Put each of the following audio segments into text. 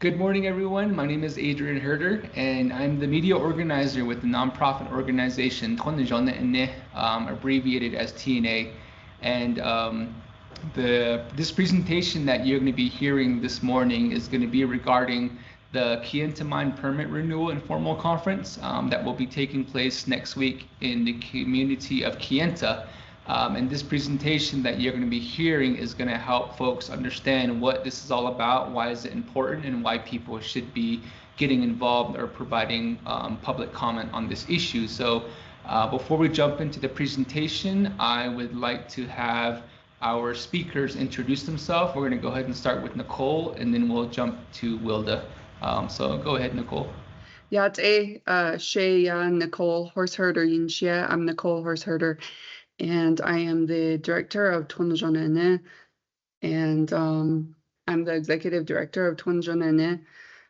Good morning, everyone. My name is Adrian Herder, and I'm the media organizer with the nonprofit organization Tonne, abbreviated as TNA. And this presentation that you're going to be hearing this morning is going to be regarding the Kayenta Mine Permit Renewal Informal Conference that will be taking place next week in the community of Kayenta. And this presentation that you're going to be hearing is going to help folks understand what this is all about, why is it important, and why people should be getting involved or providing public comment on this issue. So before we jump into the presentation, I would like to have our speakers introduce themselves. We're going to go ahead and start with Nicole, and then we'll jump to Wilda. So go ahead, Nicole. Yeah, Shay Nicole Horseherder Yinxia. I'm Nicole Horseherder, and I am the director of Tonne, and I'm the executive director of Tonne.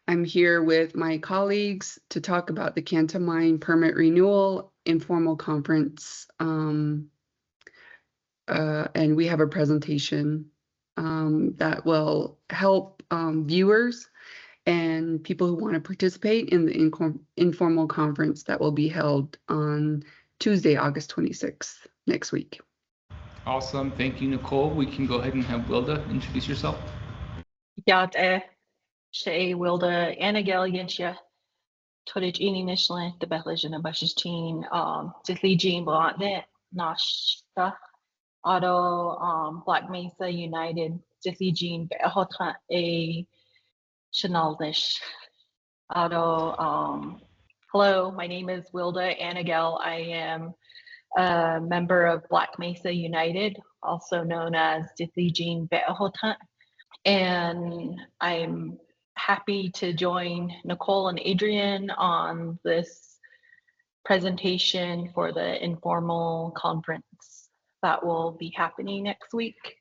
I'm here with my colleagues to talk about the Kayenta Mine Permit Renewal Informal Conference, and we have a presentation that will help viewers and people who want to participate in the informal conference that will be held on Tuesday, August 26th, next week. Awesome. Thank you, Nicole. We can go ahead and have Wilda introduce yourself. Yate Shay Wilda Anagel Yinchia Torich Ini Michelin, the Bethlehem and Bushes Teen, Dził Yíjiin Blonde, Nashta, Auto, Black Mesa United, Dził Yíjiin Behotan A Chanaldish. Auto, hello, my name is Wilda Anagel. I am a member of Black Mesa United, also known as Dził Yíjiin Behotan. And I'm happy to join Nicole and Adrian on this presentation for the informal conference that will be happening next week.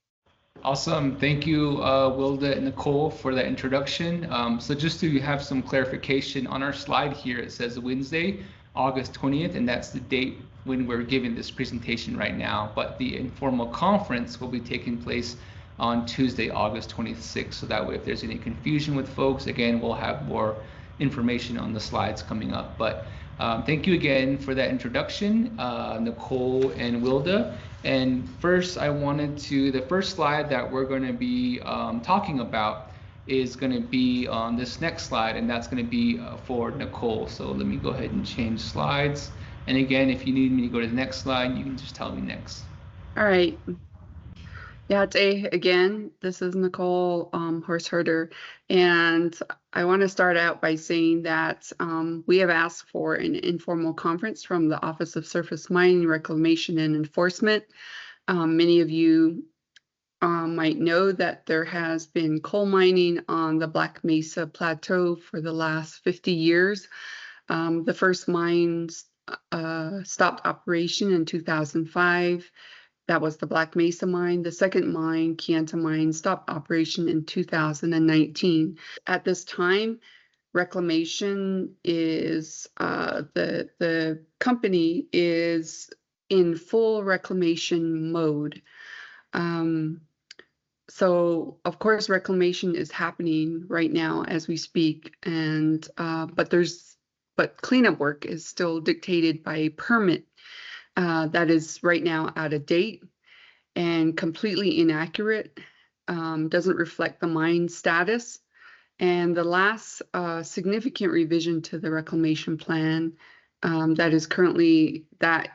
Awesome. Thank you, Wilda and Nicole, for that introduction. So just to have some clarification on our slide here, it says Wednesday, August 20th, and that's the date when we're giving this presentation right now. But the informal conference will be taking place on Tuesday, August 26th. So that way, if there's any confusion with folks, again, we'll have more information on the slides coming up. But thank you again for that introduction, Nicole and Wilda. And first, the first slide that we're going to be talking about is going to be on this next slide, and that's going to be for Nicole. So let me go ahead and change slides. And again, if you need me to go to the next slide, you can just tell me next. All right. Yeah, again, this is Nicole Horseherder, and I want to start out by saying that we have asked for an informal conference from the Office of Surface Mining, Reclamation, and Enforcement. Many of you might know that there has been coal mining on the Black Mesa Plateau for the last 50 years. The first mines stopped operation in 2005. That was the Black Mesa Mine. The second mine, Kayenta Mine, stopped operation in 2019. At this time, reclamation is, the company is in full reclamation mode. So of course, reclamation is happening right now as we speak, and but cleanup work is still dictated by a permit that is right now out of date and completely inaccurate, doesn't reflect the mine status. And the last significant revision to the reclamation plan that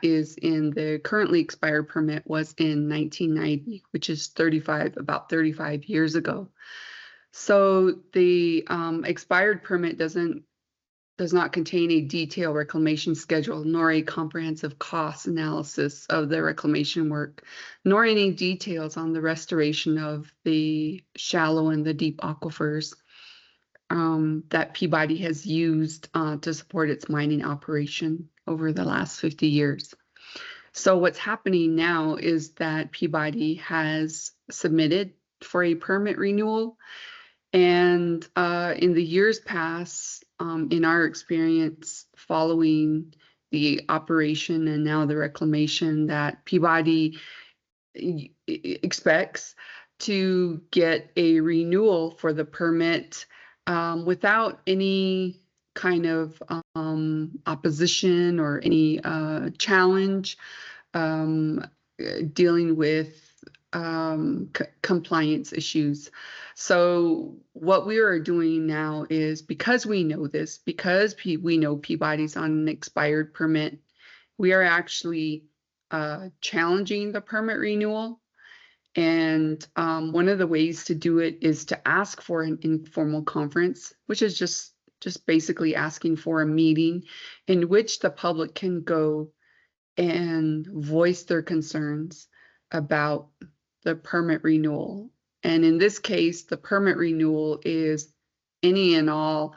is in the currently expired permit was in 1990, which is about 35 years ago. So the expired permit does not contain a detailed reclamation schedule, nor a comprehensive cost analysis of the reclamation work, nor any details on the restoration of the shallow and the deep aquifers that Peabody has used to support its mining operation over the last 50 years. So what's happening now is that Peabody has submitted for a permit renewal. And in the years past, in our experience following the operation and now the reclamation, that Peabody expects to get a renewal for the permit without any kind of opposition or any challenge, dealing with compliance issues. So what we are doing now is, because we know this, because we know Peabody's on an expired permit, we are actually challenging the permit renewal. And one of the ways to do it is to ask for an informal conference, which is just basically asking for a meeting in which the public can go and voice their concerns about the permit renewal. And in this case, the permit renewal is any and all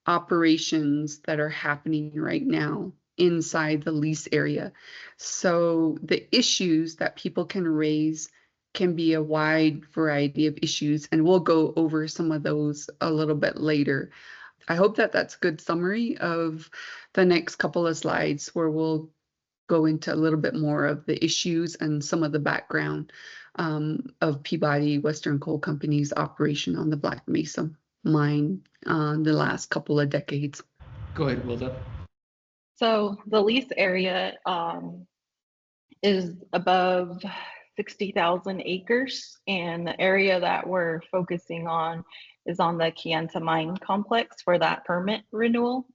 operations that are happening right now inside the lease area. So the issues that people can raise can be a wide variety of issues, and we'll go over some of those a little bit later. I hope that that's a good summary of the next couple of slides, where we'll go into a little bit more of the issues and some of the background of Peabody Western Coal Company's operation on the Black Mesa mine the last couple of decades. Go ahead, Wilda. So the lease area is above 60,000 acres, and the area that we're focusing on is on the Kayenta Mine complex for that permit renewal.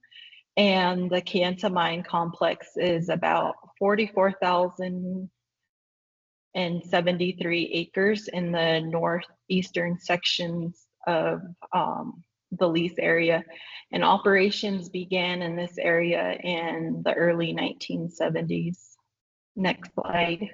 And the Kayenta Mine complex is about 44,073 acres in the northeastern sections of the lease area. And operations began in this area in the early 1970s. Next slide.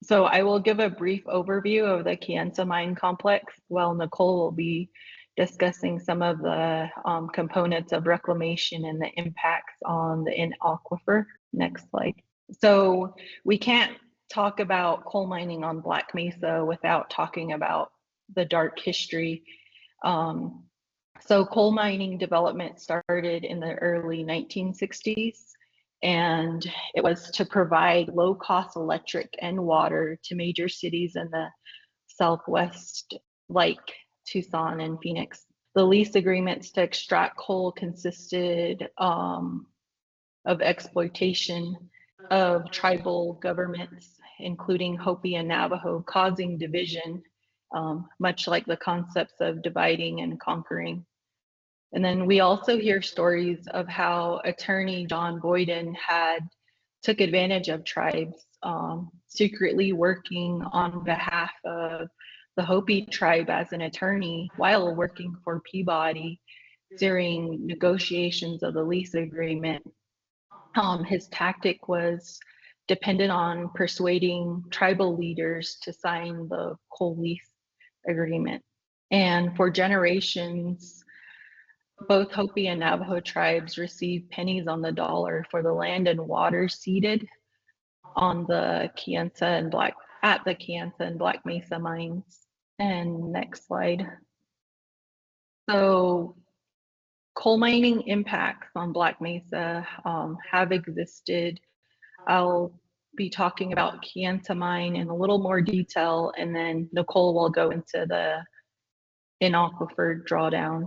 So I will give a brief overview of the Kayenta Mine complex, while Nicole will be discussing some of the components of reclamation and the impacts on the aquifer. Next slide. So we can't talk about coal mining on Black Mesa without talking about the dark history. So coal mining development started in the early 1960s, and it was to provide low-cost electric and water to major cities in the Southwest, like Tucson and Phoenix. The lease agreements to extract coal consisted of exploitation of tribal governments, including Hopi and Navajo, causing division, much like the concepts of dividing and conquering. And then we also hear stories of how attorney John Boyden took advantage of tribes, secretly working on behalf of the Hopi tribe as an attorney while working for Peabody during negotiations of the lease agreement. His tactic was dependent on persuading tribal leaders to sign the coal lease agreement. And for generations, both Hopi and Navajo tribes received pennies on the dollar for the land and water ceded on the Kayenta and Black Mesa mines. And next slide. So coal mining impacts on Black Mesa have existed. I'll be talking about Kayenta Mine in a little more detail, and then Nicole will go into the aquifer drawdown.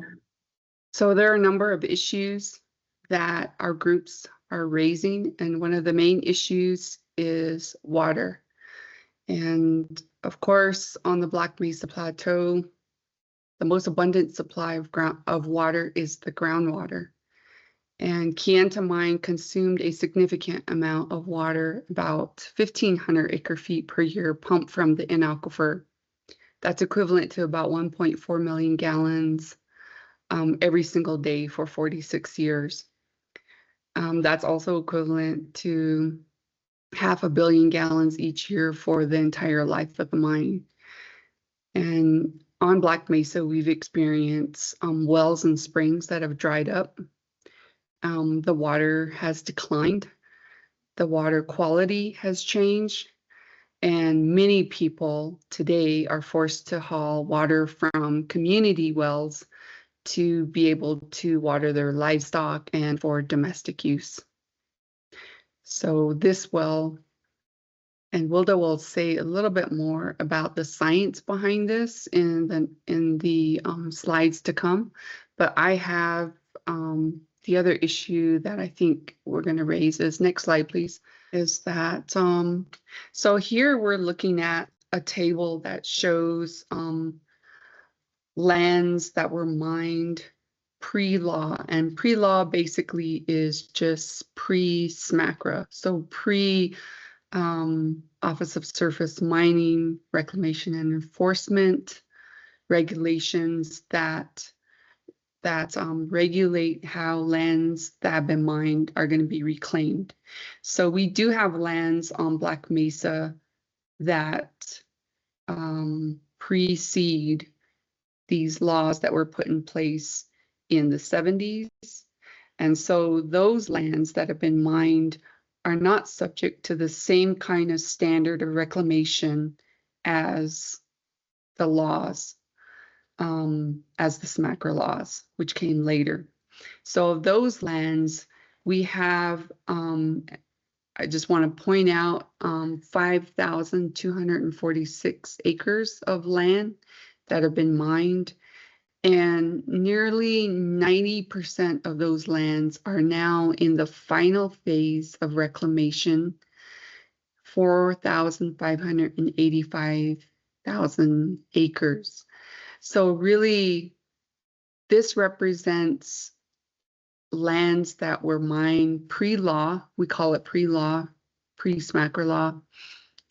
So there are a number of issues that our groups are raising, and one of the main issues is water. And of course, on the Black Mesa Plateau, the most abundant supply of water is the groundwater. And Kayenta Mine consumed a significant amount of water, about 1,500 acre-feet per year, pumped from the aquifer. That's equivalent to about 1.4 million gallons every single day for 46 years. That's also equivalent to 500 million gallons each year for the entire life of the mine. And on Black Mesa, we've experienced wells and springs that have dried up. The water has declined. The water quality has changed. And many people today are forced to haul water from community wells to be able to water their livestock and for domestic use. So this well And Wilda will say a little bit more about the science behind this in the slides to come. But I have the other issue that I think we're going to raise is, next slide, please, is that, so here we're looking at a table that shows lands that were mined pre-law, and pre-law basically is just pre-SMRE, so pre Office of Surface Mining, Reclamation and Enforcement regulations that regulate how lands that have been mined are going to be reclaimed. So we do have lands on Black Mesa that precede these laws that were put in place in the 70s. And so those lands that have been mined are not subject to the same kind of standard of reclamation as the laws, as the SMRE laws, which came later. So of those lands, we have, I just want to point out 5,246 acres of land that have been mined, and nearly 90% of those lands are now in the final phase of reclamation, 4,585,000 acres. So really, this represents lands that were mined pre-law. We call it pre-law, pre-SMRE law.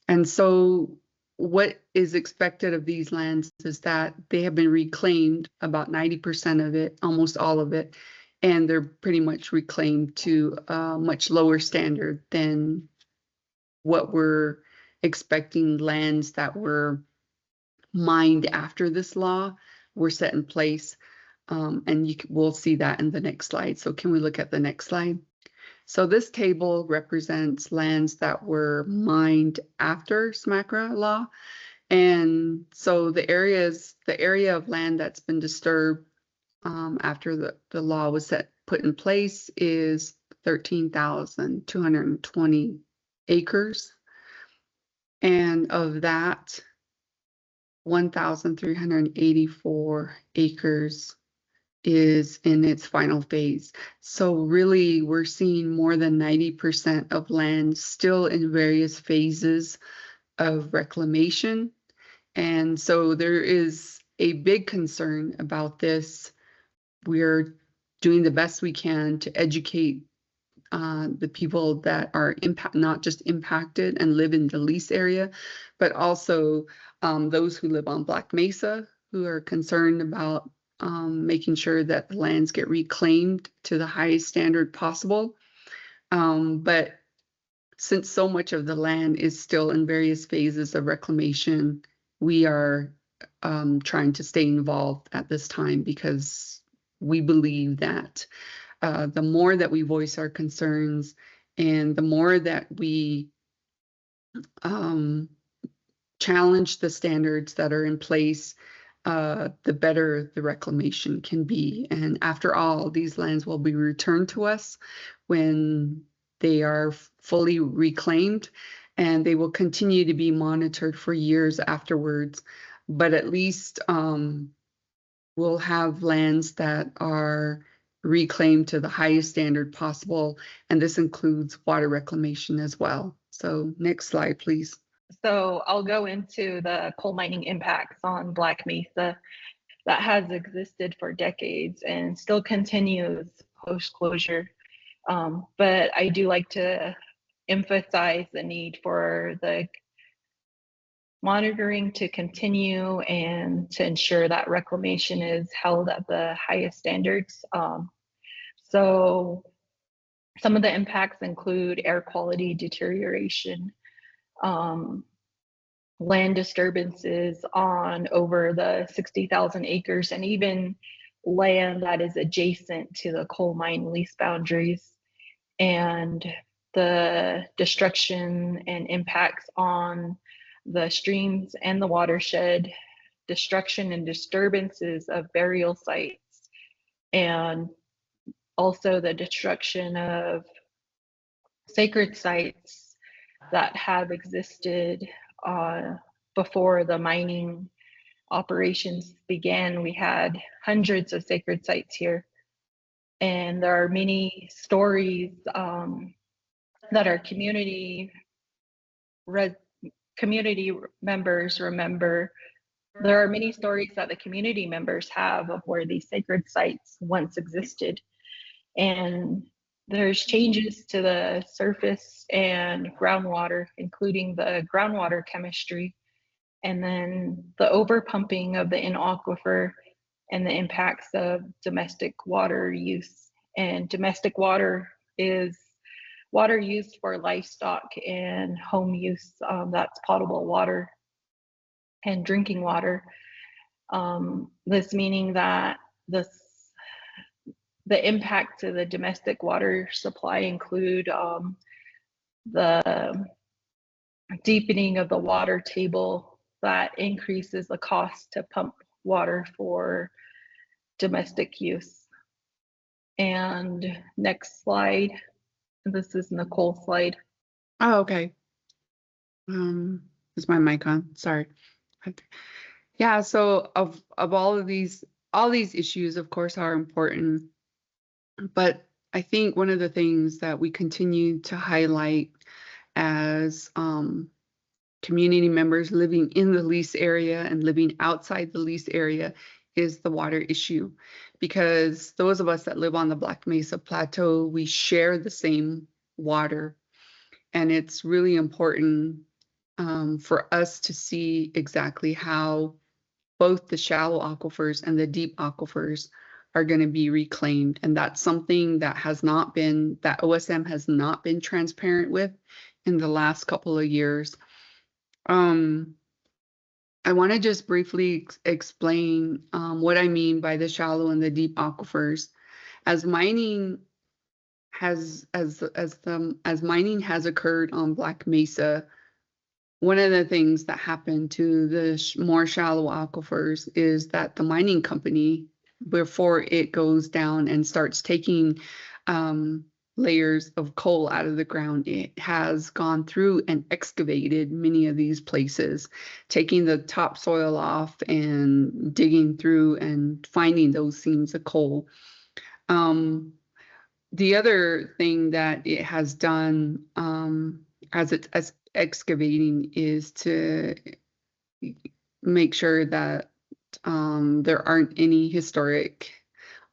And so what is expected of these lands is that they have been reclaimed, about 90% of it, almost all of it, and they're pretty much reclaimed to a much lower standard than what we're expecting lands that were mined after this law were set in place. And we'll see that in the next slide. So can we look at the next slide? So this table represents lands that were mined after SMRE law. And so the area of land that's been disturbed after the law was put in place is 13,220 acres. And of that, 1,384 acres is in its final phase. So really, we're seeing more than 90% of land still in various phases of reclamation. And so there is a big concern about this. We're doing the best we can to educate the people that are not just impacted and live in the lease area, but also those who live on Black Mesa, who are concerned about making sure that the lands get reclaimed to the highest standard possible. But since so much of the land is still in various phases of reclamation, we are trying to stay involved at this time, because we believe that the more that we voice our concerns and the more that we challenge the standards that are in place, the better the reclamation can be. And after all, these lands will be returned to us when they are fully reclaimed, and they will continue to be monitored for years afterwards. But at least we'll have lands that are reclaimed to the highest standard possible, and this includes water reclamation as well. So next slide, please. So I'll go into the coal mining impacts on Black Mesa that has existed for decades and still continues post-closure. But I do like to emphasize the need for the monitoring to continue and to ensure that reclamation is held at the highest standards. So some of the impacts include air quality deterioration, land disturbances on over the 60,000 acres, and even land that is adjacent to the coal mine lease boundaries, and the destruction and impacts on the streams and the watershed, destruction and disturbances of burial sites, and also the destruction of sacred sites, that have existed before the mining operations began. We had hundreds of sacred sites here, and there are many stories that our community members remember. There are many stories that the community members have of where these sacred sites once existed. And there's changes to the surface and groundwater, including the groundwater chemistry, and then the overpumping of the aquifer and the impacts of domestic water use. And domestic water is water used for livestock and home use. That's potable water and drinking water. This meaning that the impact to the domestic water supply include the deepening of the water table that increases the cost to pump water for domestic use. And next slide. This is Nicole's slide. Oh, okay. Is my mic on? Sorry. Yeah, so of all these issues, of course, are important. But I think one of the things that we continue to highlight as community members living in the lease area and living outside the lease area is the water issue. Because those of us that live on the Black Mesa Plateau, we share the same water. And it's really important for us to see exactly how both the shallow aquifers and the deep aquifers are going to be reclaimed. And that's something that that OSM has not been transparent with in the last couple of years. I want to just briefly explain what I mean by the shallow and the deep aquifers. As mining has occurred on Black Mesa, one of the things that happened to the more shallow aquifers is that the mining company, before it goes down and starts taking layers of coal out of the ground, it has gone through and excavated many of these places, taking the topsoil off and digging through and finding those seams of coal. The other thing that it has done as it's excavating is to make sure that there aren't any historic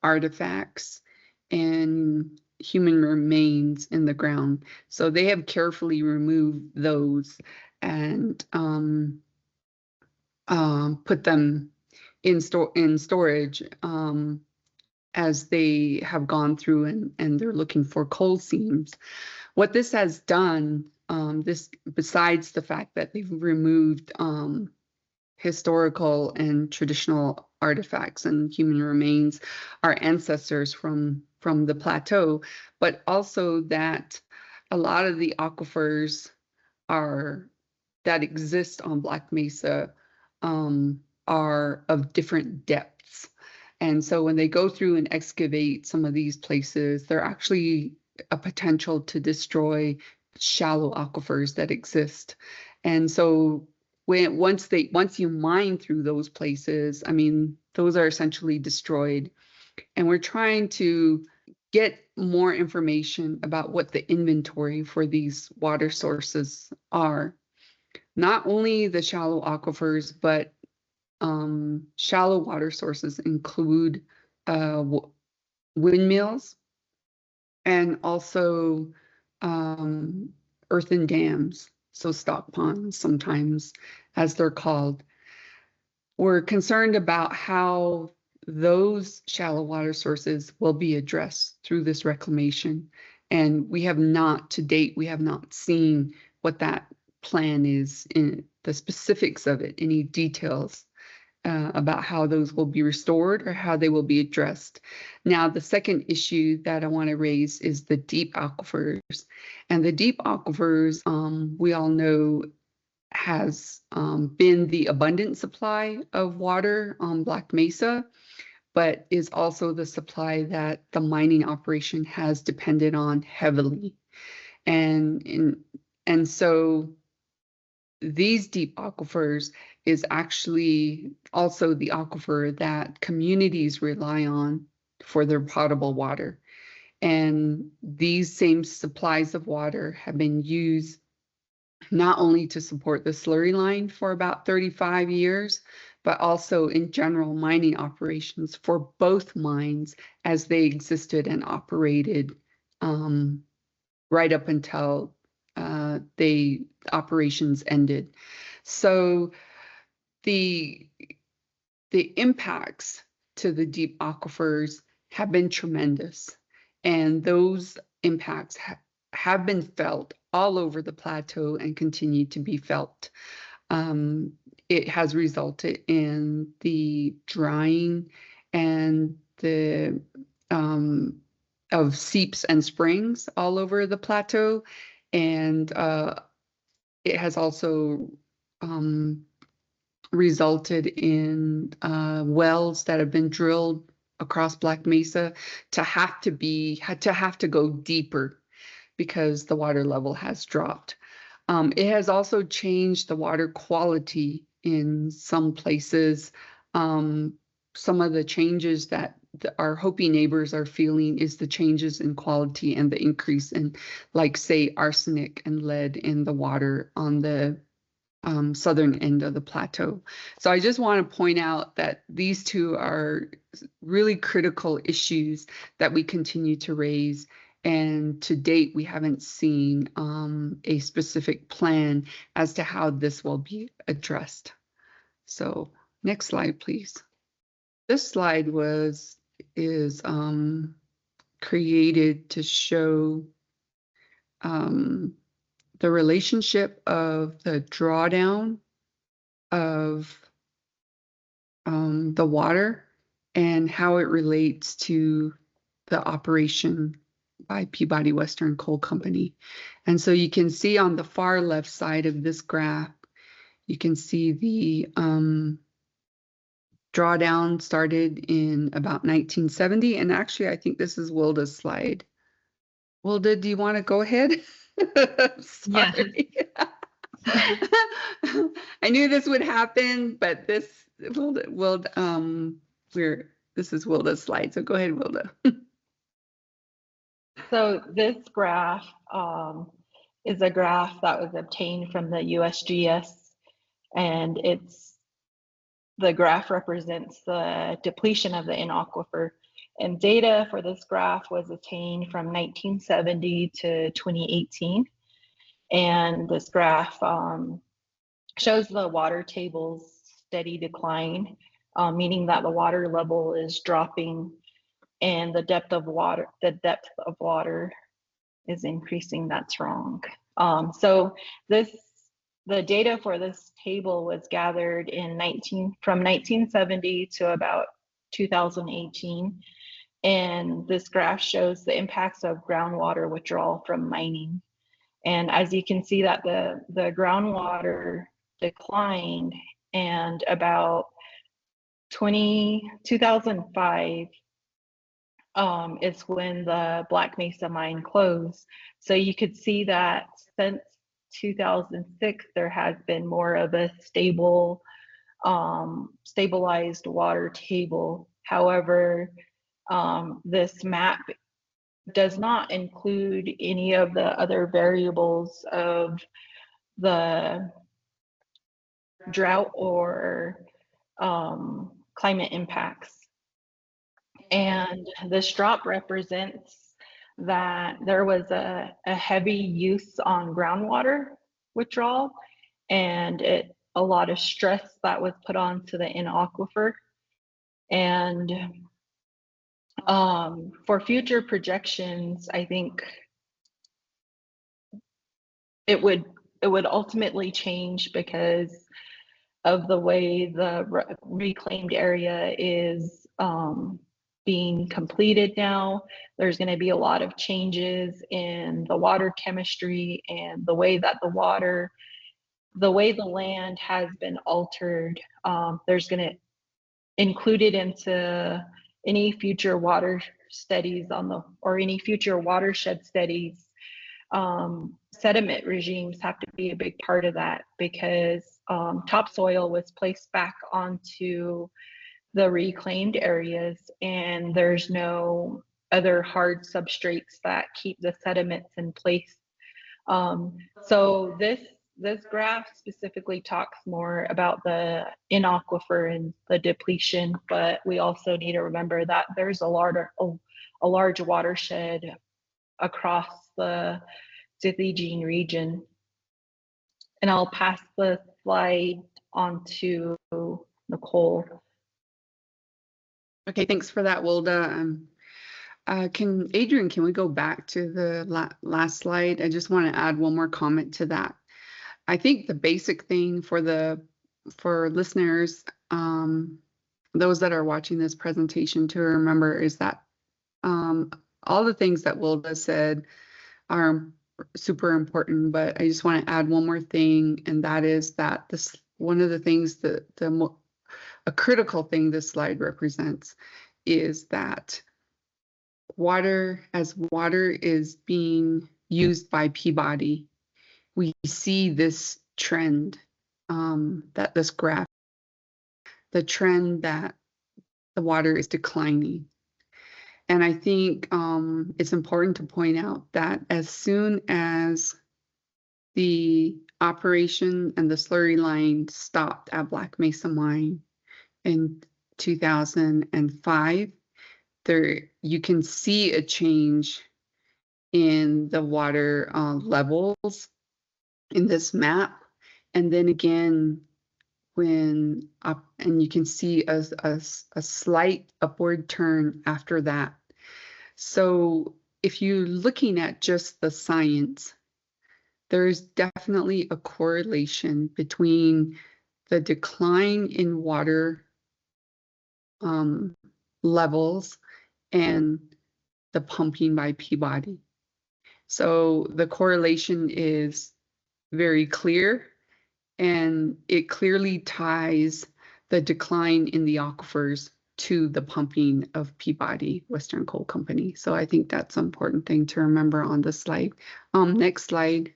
artifacts and human remains in the ground. So they have carefully removed those and put them in storage as they have gone through and they're looking for coal seams. What this has done, besides the fact that they've removed historical and traditional artifacts and human remains, our ancestors from the plateau, but also that a lot of the aquifers that exist on Black Mesa are of different depths. And so when they go through and excavate some of these places, they're actually a potential to destroy shallow aquifers that exist. And so once you mine through those places, I mean, those are essentially destroyed. And we're trying to get more information about what the inventory for these water sources are. Not only the shallow aquifers, but shallow water sources include windmills and also earthen dams, so stock ponds sometimes, as they're called. We're concerned about how those shallow water sources will be addressed through this reclamation. And we have not, to date, we have not seen what that plan is, in the specifics of it, any details about how those will be restored or how they will be addressed. Now, the second issue that I want to raise is the deep aquifers. And the deep aquifers, we all know, has been the abundant supply of water on Black Mesa, but is also the supply that the mining operation has depended on heavily. And And so these deep aquifers is actually also the aquifer that communities rely on for their potable water. And these same supplies of water have been used not only to support the slurry line for about 35 years, but also in general mining operations for both mines as they existed and operated right up until operations ended. So the impacts to the deep aquifers have been tremendous, and those impacts have been felt all over the plateau and continue to be felt. It has resulted in the drying and the of seeps and springs all over the plateau, and it has also resulted in wells that have been drilled across Black Mesa to have to go deeper because the water level has dropped. It has also changed the water quality in some places. Some of the changes that our Hopi neighbors are feeling is the changes in quality and the increase in, like, say, arsenic and lead in the water on the southern end of the plateau. So I just want to point out that these two are really critical issues that we continue to raise. And to date, we haven't seen a specific plan as to how this will be addressed. So next slide, please. This slide is created to show the relationship of the drawdown of the water and how it relates to the operation by Peabody Western Coal Company. And so you can see on the far left side of this graph, you can see the drawdown started in about 1970. And actually, I think this is Wilda's slide. Wilda, do you want to go ahead? Sorry. Yeah. I knew this would happen, but this is Wilda's slide. So go ahead, Wilda. So this graph is a graph that was obtained from the USGS, and the graph represents the depletion of the aquifer. And data for this graph was obtained from 1970 to 2018. And this graph shows the water table's steady decline, meaning that the water level is dropping and the depth of water is increasing. That's wrong. So the data for this table was gathered from 1970 to about 2018. And this graph shows the impacts of groundwater withdrawal from mining. And as you can see that the groundwater declined, and about 2005 is when the Black Mesa mine closed. So you could see that since 2006, there has been more of a stabilized water table. However, this map does not include any of the other variables of the drought or climate impacts. And this drop represents that there was a heavy use on groundwater withdrawal and a lot of stress that was put onto the aquifer. And for future projections, I think it would ultimately change because of the way the reclaimed area is being completed now. There's going to be a lot of changes in the water chemistry and the way that the land has been altered. There's going to include it into any future water studies or any future watershed studies. sediment regimes have to be a big part of that, because topsoil was placed back onto the reclaimed areas, and there's no other hard substrates that keep the sediments in place. So this graph specifically talks more about the in-aquifer and the depletion, but we also need to remember that there's a large watershed across the Dził Yíjiin region. And I'll pass the slide on to Nicole. Okay, thanks for that, Wilda. Adrian, can we go back to the last slide? I just want to add one more comment to that. I think the basic thing for listeners, those that are watching this presentation, to remember is that all the things that Wilda said are super important, but I just want to add one more thing, and that is that one of the things a critical thing this slide represents is that water is being used by Peabody, we see this trend, that this graph, the trend that the water is declining. And I think it's important to point out that as soon as the operation and the slurry line stopped at Black Mesa Mine in 2005, you can see a change in the water levels in this map. And then again, and you can see a slight upward turn after that. So if you're looking at just the science, there's definitely a correlation between the decline in water levels and the pumping by Peabody. So the correlation is very clear, and it clearly ties the decline in the aquifers to the pumping of Peabody Western Coal Company. So I think that's an important thing to remember on this slide. Next slide.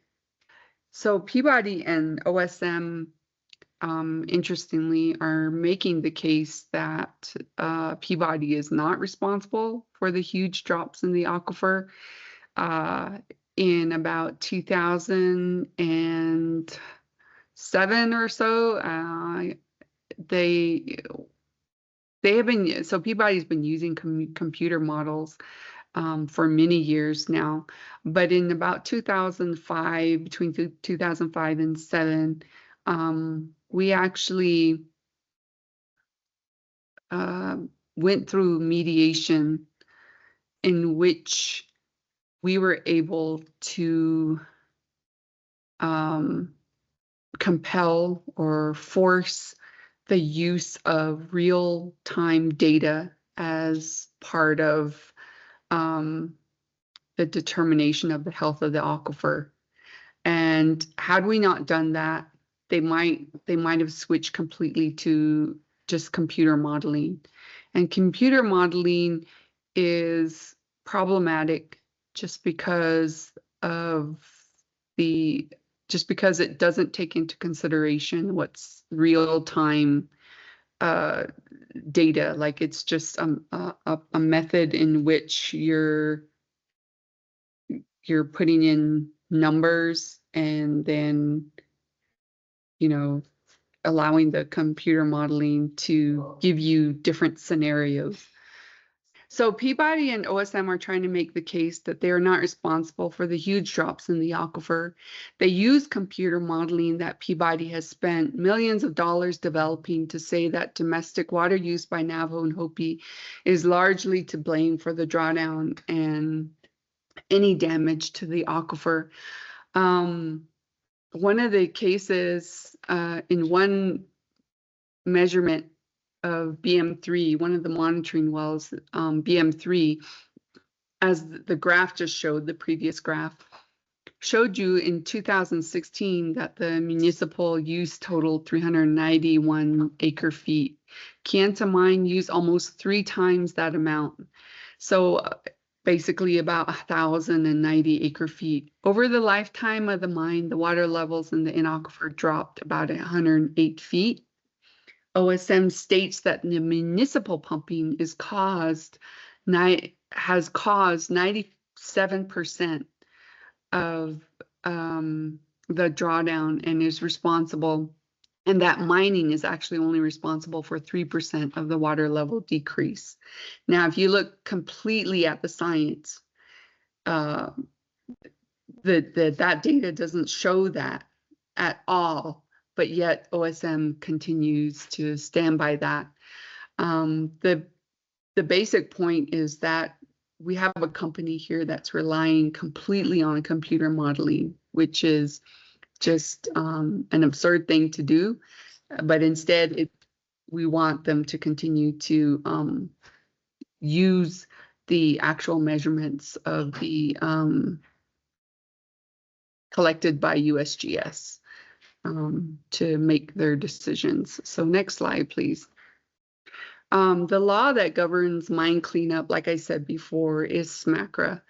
So Peabody and OSM, interestingly, are making the case that Peabody is not responsible for the huge drops in the aquifer. In about 2007 or so, Peabody's been using computer models for many years now, but in about 2005, between 2005 and 2007, we actually went through mediation in which we were able to compel or force the use of real-time data as part of the determination of the health of the aquifer. And had we not done that, they might have switched completely to just computer modeling. And computer modeling is problematic just because it doesn't take into consideration what's real-time data. Like, it's just a method in which you're putting in numbers and then, allowing the computer modeling to give you different scenarios. So Peabody and OSM are trying to make the case that they are not responsible for the huge drops in the aquifer. They use computer modeling that Peabody has spent millions of dollars developing to say that domestic water use by Navajo and Hopi is largely to blame for the drawdown and any damage to the aquifer. One of the cases in one measurement of BM3, one of the monitoring wells, BM3, as the graph just showed, the previous graph showed you in 2016 that the municipal use totaled 391 acre feet. Kayenta Mine used almost 3 times that amount. So basically about 1,090 acre-feet. Over the lifetime of the mine, the water levels in the aquifer dropped about 108 feet. OSM states that the municipal pumping has caused 97% of the drawdown and is responsible, and that mining is actually only responsible for 3% of the water level decrease. Now, if you look completely at the science, that data doesn't show that at all, but yet OSM continues to stand by that. The basic point is that we have a company here that's relying completely on computer modeling, which is just an absurd thing to do. But instead, we want them to continue to use the actual measurements of the collected by USGS to make their decisions. So next slide, please. The law that governs mine cleanup, like I said before, is SMRE,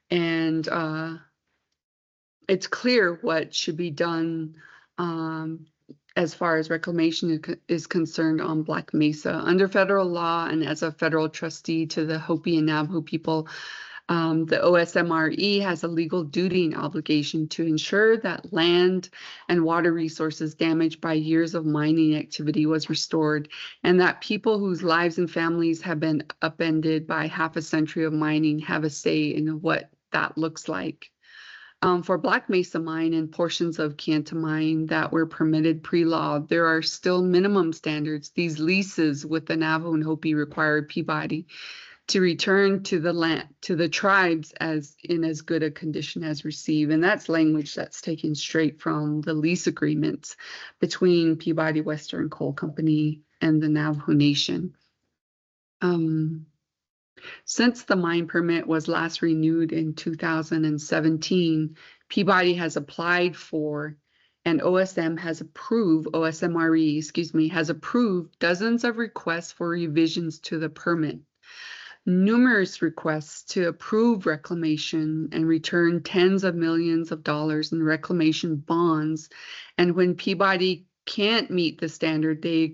and it's clear what should be done as far as reclamation is concerned on Black Mesa. Under federal law and as a federal trustee to the Hopi and Navajo people, the OSMRE has a legal duty and obligation to ensure that land and water resources damaged by years of mining activity was restored, and that people whose lives and families have been upended by half a century of mining have a say in what that looks like. For Black Mesa Mine and portions of Kayenta Mine that were permitted pre-law, there are still minimum standards. These leases with the Navajo and Hopi required Peabody to return to the land, to the tribes in as good a condition as received. And that's language that's taken straight from the lease agreements between Peabody Western Coal Company and the Navajo Nation. Since the mine permit was last renewed in 2017, Peabody has applied for and OSMRE has approved dozens of requests for revisions to the permit. Numerous requests to approve reclamation and return tens of millions of dollars in reclamation bonds. And when Peabody can't meet the standard they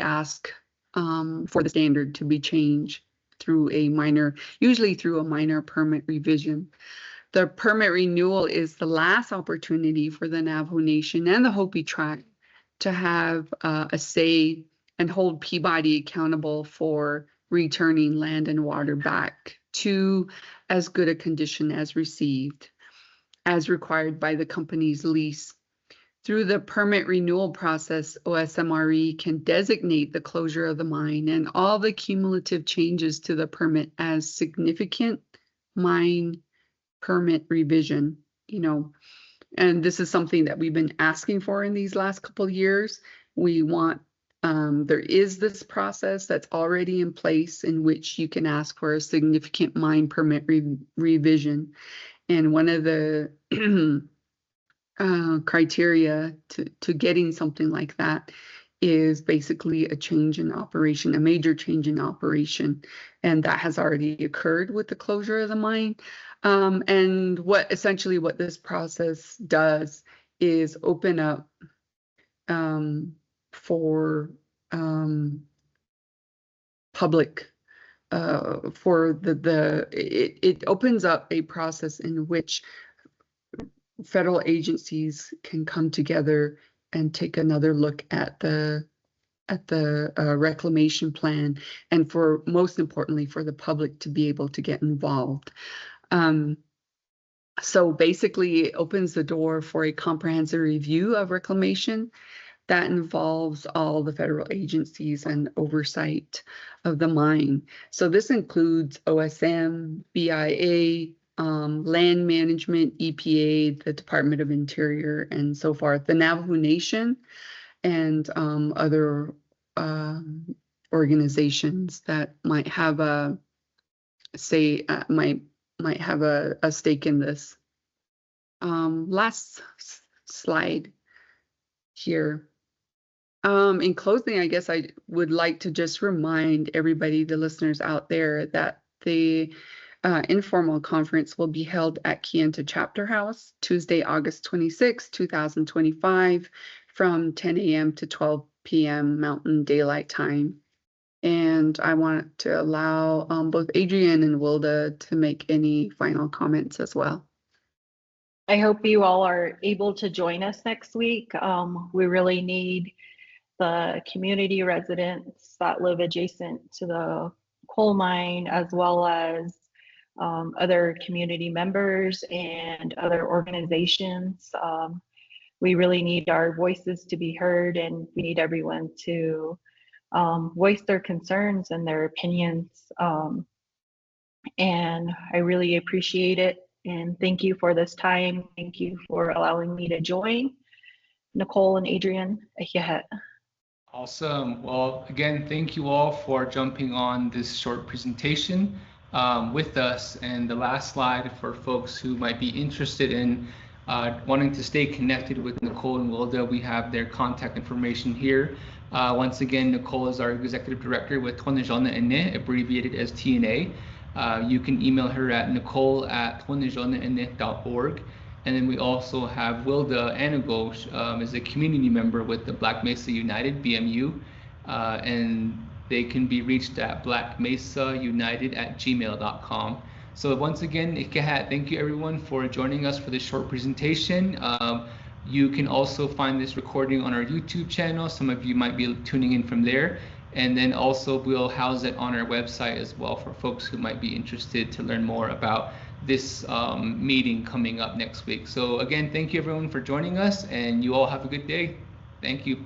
ask for the standard to be changed through usually through a minor permit revision. The permit renewal is the last opportunity for the Navajo Nation and the Hopi tribe to have a say and hold Peabody accountable for returning land and water back to as good a condition as received, as required by the company's lease. Through the permit renewal process, OSMRE can designate the closure of the mine and all the cumulative changes to the permit as significant mine permit revision, and this is something that we've been asking for in these last couple of years. We want, there is this process that's already in place in which you can ask for a significant mine permit revision. And one of the criteria to getting something like that is basically a change in operation, a major change in operation, and that has already occurred with the closure of the mine. And what this process does is open up for public it opens up a process in which federal agencies can come together and take another look at the reclamation plan, and most importantly for the public to be able to get involved. So basically it opens the door for a comprehensive review of reclamation that involves all the federal agencies and oversight of the mine. So this includes OSM, BIA, land management, EPA, the Department of Interior, and so forth, the Navajo Nation, and other organizations that might have a say, might have a stake in this. Last slide here. In closing, I guess I would like to just remind everybody, the listeners out there, that the informal conference will be held at Kayenta Chapter House, Tuesday, August 26, 2025, from 10 a.m. to 12 p.m. Mountain Daylight Time. And I want to allow both Adrian and Wilda to make any final comments as well. I hope you all are able to join us next week. We really need the community residents that live adjacent to the coal mine, as well as other community members and other organizations. We really need our voices to be heard, and we need everyone to voice their concerns and their opinions. And I really appreciate it. And thank you for this time. Thank you for allowing me to join. Nicole and Adrian, ahiyahet. Awesome. Well, again, thank you all for jumping on this short presentation with us. And the last slide for folks who might be interested in wanting to stay connected with Nicole and Wilda, we have their contact information here. Once again, Nicole is our executive director with Twanajona, abbreviated as TNA. You can email her at nicole@twanajona.org. And then we also have Wilda Anagosh is a community member with the Black Mesa United, BMU, and they can be reached at blackmesaunited@gmail.com. So once again, thank you everyone for joining us for this short presentation. You can also find this recording on our YouTube channel. Some of you might be tuning in from there. And then also we'll house it on our website as well for folks who might be interested to learn more about this meeting coming up next week. So again, thank you everyone for joining us, and you all have a good day. Thank you.